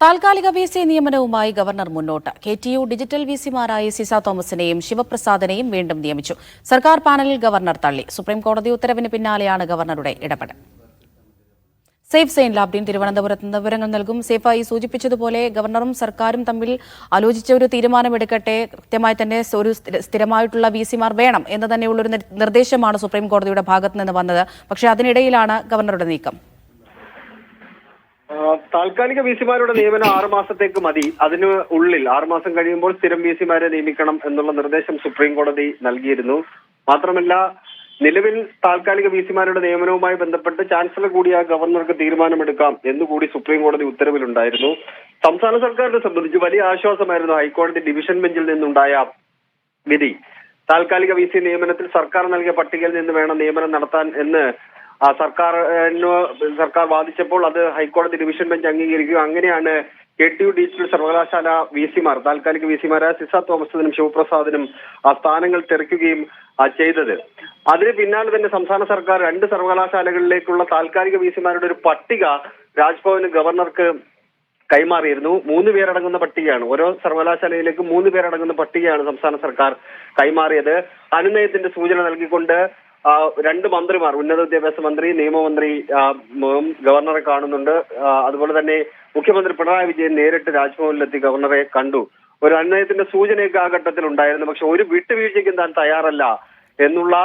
താൽക്കാലിക VC നിയമനവുമായി governor മുന്നോട്ട്. KTU digital VCമാരായ Ciza തോമസിനെയും ശിവപ്രസാദിനെയും വീണ്ടും നിയമിച്ചു. സർക്കാർ പാനലിൽ ഗവർണർ തള്ളി. സുപ്രീംകോടതി ഉത്തരവിന് പിന്നാലെയാണ് ഗവർണറുടെ ഇടപെടൽ. സേഫ് സെയിൻ ലാബ്ദീൻ തിരുവനന്തപുരത്ത് നിന്ന് വിവരങ്ങൾ നൽകും. സേഫായി സൂചിപ്പിച്ചതുപോലെ ഗവർണറും സർക്കാരും തമ്മിൽ ആലോചിച്ച ഒരു തീരുമാനമെടുക്കട്ടെ. കൃത്യമായി തന്നെ ഒരു സ്ഥിരമായിട്ടുള്ള VCമാർ വേണം എന്ന് തന്നെയുള്ളൊരു നിർദ്ദേശമാണ് സുപ്രീംകോടതിയുടെ ഭാഗത്ത് നിന്ന് വന്നത്. പക്ഷേ അതിനിടയിലാണ് ഗവർണറുടെ നീക്കം. താൽക്കാലിക VCമാരുടെ നിയമനം 6 മാസത്തേക്ക് മതി. അതിന് ഉള്ളിൽ 6 മാസം കഴിയുമ്പോൾ സ്ഥിരം VCമാരെ നിയമിക്കണം എന്നുള്ള നിർദ്ദേശം സുപ്രീം കോടതി നൽകിയിരുന്നു. മാത്രമല്ല, നിലവിൽ താൽക്കാലിക VCമാരുടെ നിയമനവുമായി ബന്ധപ്പെട്ട് ചാൻസലർ കൂടിയ ഗവർണർക്ക് തീരുമാനമെടുക്കാം എന്നുകൂടി സുപ്രീം കോടതി ഉത്തരവിലുണ്ടായിരുന്നു. സംസ്ഥാന സർക്കാരിനെ സംബന്ധിച്ച് വലിയ ആശ്വാസമായിരുന്നു ഹൈക്കോടതി ഡിവിഷൻ ബെഞ്ചിൽ നിന്നുണ്ടായ വിധി. താൽക്കാലിക VC നിയമനത്തിൽ സർക്കാർ നൽകിയ പട്ടികയിൽ നിന്ന് വേണം നിയമനം നടത്താൻ എന്ന് സർക്കാർ വാദിച്ചപ്പോൾ അത് ഹൈക്കോടതി ഡിവിഷൻ ബെഞ്ച് അംഗീകരിക്കുക. അങ്ങനെയാണ് KTU ഡിജിറ്റൽ സർവകലാശാല VCമാർ താൽക്കാലിക VCമാരായ സിസ തോമസിനും ശിവപ്രസാദിനും ആ സ്ഥാനങ്ങൾ തെറിക്കുകയും ചെയ്തത്. അതിന് പിന്നാലെ തന്നെ സംസ്ഥാന സർക്കാർ 2 സർവകലാശാലകളിലേക്കുള്ള താൽക്കാലിക VCമാരുടെ ഒരു പട്ടിക രാജ്ഭവന് ഗവർണർക്ക് കൈമാറിയിരുന്നു. 3 പേരടങ്ങുന്ന പട്ടികയാണ്. ഓരോ സർവകലാശാലയിലേക്കും 3 പേരടങ്ങുന്ന പട്ടികയാണ് സംസ്ഥാന സർക്കാർ കൈമാറിയത്. അനുനയത്തിന്റെ സൂചന നൽകിക്കൊണ്ട് 2 മന്ത്രിമാർ, ഉന്നത വിദ്യാഭ്യാസ മന്ത്രി, നിയമമന്ത്രി ഗവർണറെ കാണുന്നുണ്ട്. അതുപോലെ തന്നെ മുഖ്യമന്ത്രി പിണറായി വിജയൻ നേരിട്ട് രാജ്ഭവനിലെത്തി ഗവർണറെ കണ്ടു. ഒരു അനുനയത്തിന്റെ സൂചനയൊക്കെ ആ ഘട്ടത്തിൽ ഉണ്ടായിരുന്നു. പക്ഷെ ഒരു വിട്ടുവീഴ്ചയ്ക്കും താൻ തയ്യാറല്ല എന്നുള്ള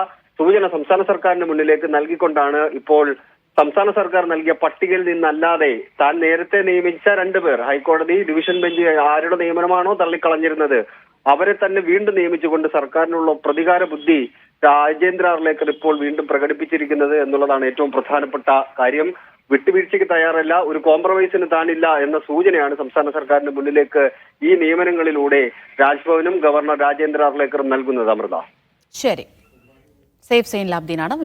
സൂചന സംസ്ഥാന സർക്കാരിന് മുന്നിലേക്ക് നൽകിക്കൊണ്ടാണ് ഇപ്പോൾ സംസ്ഥാന സർക്കാർ നൽകിയ പട്ടികയിൽ നിന്നല്ലാതെ താൻ നേരത്തെ നിയമിച്ച 2 പേർ, ഹൈക്കോടതി ഡിവിഷൻ ബെഞ്ച് ആരുടെ നിയമനമാണോ തള്ളിക്കളഞ്ഞിരുന്നത് അവരെ തന്നെ വീണ്ടും നിയമിച്ചുകൊണ്ട് സർക്കാരിനുള്ള പ്രതികാര ബുദ്ധി രാജേന്ദ്ര ആർലേക്കർ ഇപ്പോൾ വീണ്ടും പ്രകടിപ്പിച്ചിരിക്കുന്നത് എന്നുള്ളതാണ് ഏറ്റവും പ്രധാനപ്പെട്ട കാര്യം. വിട്ടുവീഴ്ചയ്ക്ക് തയ്യാറല്ല, ഒരു കോംപ്രമൈസിന് താനില്ല എന്ന സൂചനയാണ് സംസ്ഥാന സർക്കാരിന്റെ മുന്നിലേക്ക് ഈ നിയമനങ്ങളിലൂടെ രാജ്ഭവനും ഗവർണർ രാജേന്ദ്ര ആർലേക്കറും നൽകുന്നത്. അമൃത, ശരി. സേഫ് സെയിൻ ലാബ്ദീനാണ്.